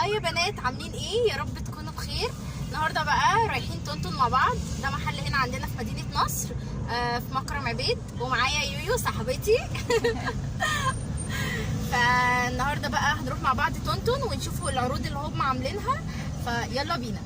يا بنات، عاملين ايه؟ يا رب تكونوا بخير. النهارده بقى رايحين طنطن مع بعض. ده محل هنا عندنا في مدينه نصر، في مكرم عبيد، ومعايا يويو صاحبتي. فالنهارده بقى هنروح مع بعض طنطن ونشوفوا العروض اللي هم عاملينها، فيلا بينا.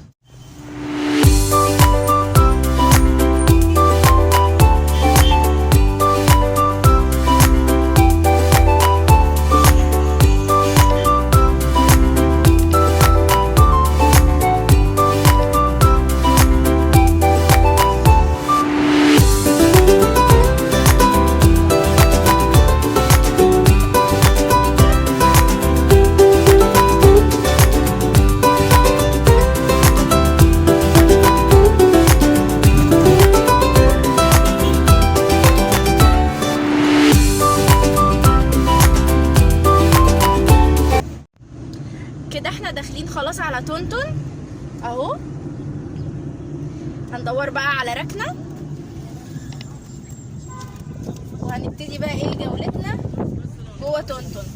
كده احنا داخلين خلاص على طنطن اهو. هندور بقى على ركنه وهنبتدي بقى ايه جولتنا جوه طنطن.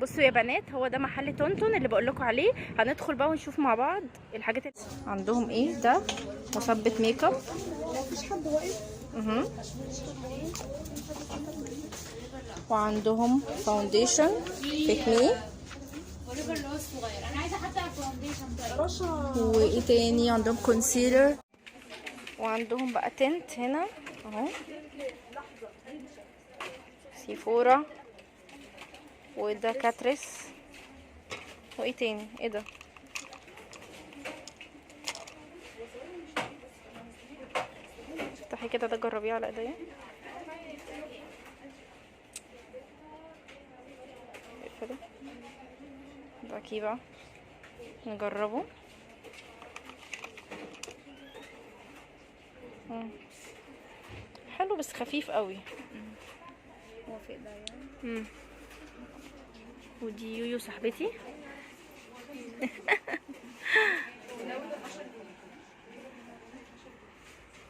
بصوا يا بنات، هو ده محل طنطن اللي بقول لكم عليه. هندخل بقى ونشوف مع بعض الحاجات اللي عندهم. ايه ده؟ مثبت ميك اب. مفيش حد واقف. وعندهم فاونديشن فيت مي. انا عايزه حتى فاونديشن. وايه تاني؟ عندهم كونسيلر، وعندهم بقى تنت هنا اهو، سيفورا، وده كاتريس. وايه تاني؟ ايه ده؟ افتحي كده ده، جربيه على ايديا. اقفلي ده كده نجربه. حلو بس خفيف قوي. موافق ده يعني. ودي يويو صاحبتي.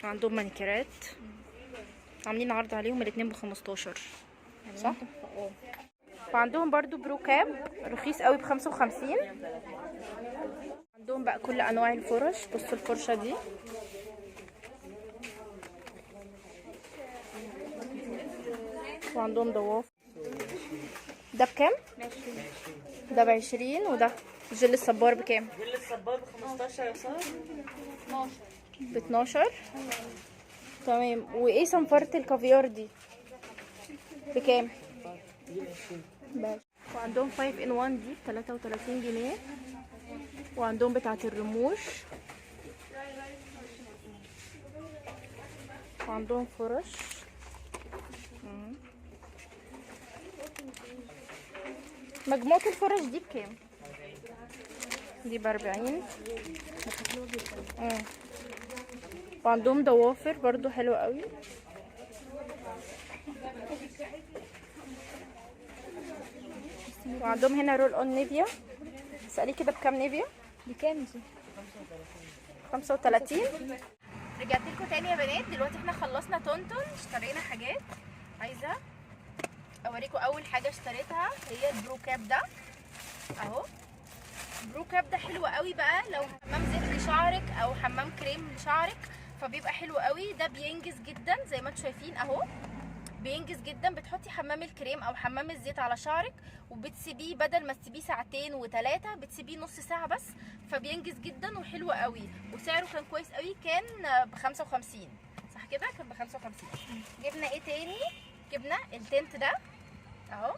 عندهم مانيكيرات، عاملين عرض عليهم الاتنين ب15، صح؟ وعندهم برضو بروكاب رخيص قوي ب55. عندهم بقى كل انواع الفرش. بصوا الفرشه دي وعندهم ضواف. ده بكام؟ ده ب20. وده جل الصبار بكام؟ جل الصبار ب15 يا ساره. 12. تمام. وايه صنفرة الكافيار دي بكام؟ وعندهم 5 in 1 دي ب33 جنيه. وعندهم بتاعة الرموش، وعندهم فرش. مجموعة الفرش دي بكام؟ دي ب40. وعندهم ضوافر برضو حلوة قوي. وعندهم هنا رول اون نيفيا. اسألي كده بكام نيفيا؟ بكام دي؟ 35. رجعت لكم تاني يا بنات. دلوقتي احنا خلصنا طنطن، اشترينا حاجات. عايزه اوريكم اول حاجه اشتريتها هي البرو كاب ده اهو. البرو كاب ده حلو قوي بقى لو حمام زيت لشعرك او حمام كريم لشعرك، فبيبقى حلو قوي. ده بينجز جدا زي ما انتم شايفين اهو، بينجز جدا. بتحطي حمام الكريم او حمام الزيت على شعرك وبتسيبيه، بدل ما تسيبيه 2 و3 بتسيبيه نص ساعه بس، فبينجز جدا وحلو قوي. وسعره كان كويس قوي، كان ب55 صح كده؟ كان ب55. جبنا ايه تاني؟ جبنا التنت ده اهو،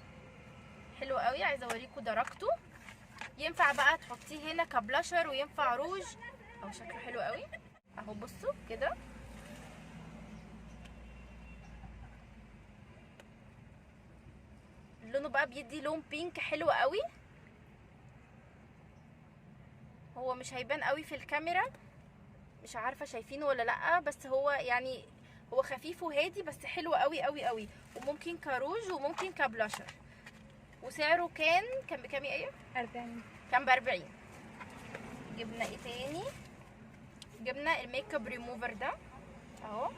حلو قوي. عايزه اوريكم درجته. ينفع بقى تحطيه هنا كبلاشر وينفع روج، او شكله حلو قوي اهو. بصوا كده، لونه بقى بيدي لون بينك حلو قوي. هو مش هيبان قوي في الكاميرا، مش عارفه شايفينه ولا لا، بس هو يعني هو خفيف وهادي بس حلو قوي قوي قوي. وممكن كروج وممكن كبلاشر. وسعره كان بكام يا ايه؟ 40. كان ب40. جبنا ايه تاني؟ جبنا الميك اب ريموفر ده اهو.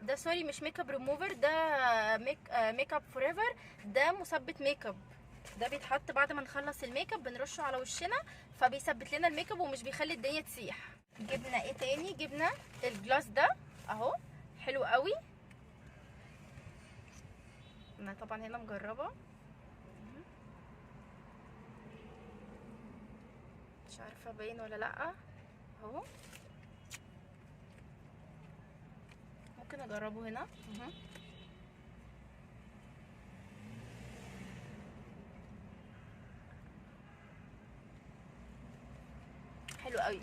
ده سوري مش ميك اب ريموفر، ده ميك اب فور ايفر. ده مثبت ميك اب ده بيتحط بعد ما نخلص الميك اب، بنرشه على وشنا فبيثبت لنا الميك اب ومش بيخلي الدنيا تسيح. جبنا ايه تاني؟ جبنا الجلاس ده اهو، حلو قوي. انا طبعا هنا مجربه، مش عارفه باين ولا لا اهو. ممكن اجربه هنا. حلو قوي.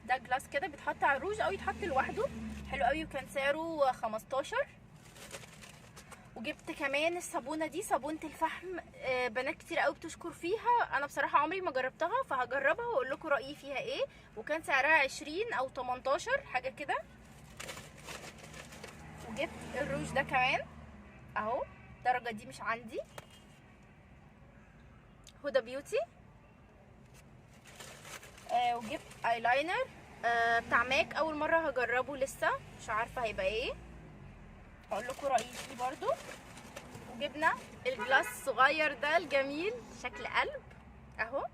ده جلاس كده بيتحط على الروج او يتحط لوحده، حلو قوي، وكان سعره 15. وجبت كمان الصابونه دي، صابونه الفحم. بنات كتير قوي بتشكر فيها، انا بصراحه عمري ما جربتها فهجربها واقول لكم رايي فيها ايه. وكان سعرها 20 او 18 حاجه كده. وجبت الروج ده كمان اهو، الدرجه دي مش عندي، هدى بيوتي. وجبت ايلاينر بتاع ماك، اول مره هجربه لسه مش عارفه هيبقى ايه، هقول لكم رايي فيه برضو. وجبنا الجلاس الصغير ده الجميل شكل قلب اهو،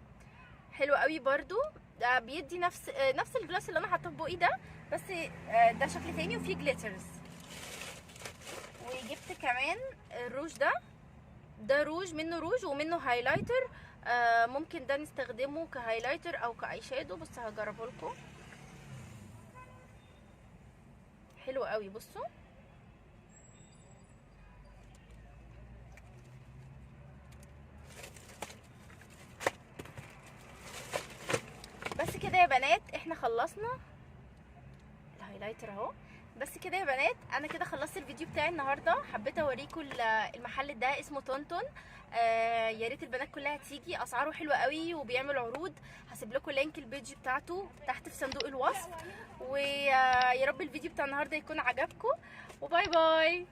حلو قوي برضو. ده بيدي نفس الجلاس اللي انا حاطاه في بوقي ده، بس ده شكل تاني وفيه جليترز. وجبت كمان الروج ده روج، منه روج ومنه هايلايتر. ممكن ده نستخدمه كهايلايتر او كاي شادو، بس هجربه لكم. حلو قوي، بصوا. بس كده يا بنات احنا خلصنا الهايلايتر اهو. بس كده يا بنات انا كده خلصت الفيديو بتاعي النهارده. حبيت اوريكم المحل ده اسمه تونتون. يا ريت البنات كلها تيجي، اسعاره حلوه قوي وبيعمل عروض. هسيب لكم لينك البيج بتاعته تحت في صندوق الوصف. ويا رب الفيديو بتاع النهارده يكون عجبكم، وباي باي.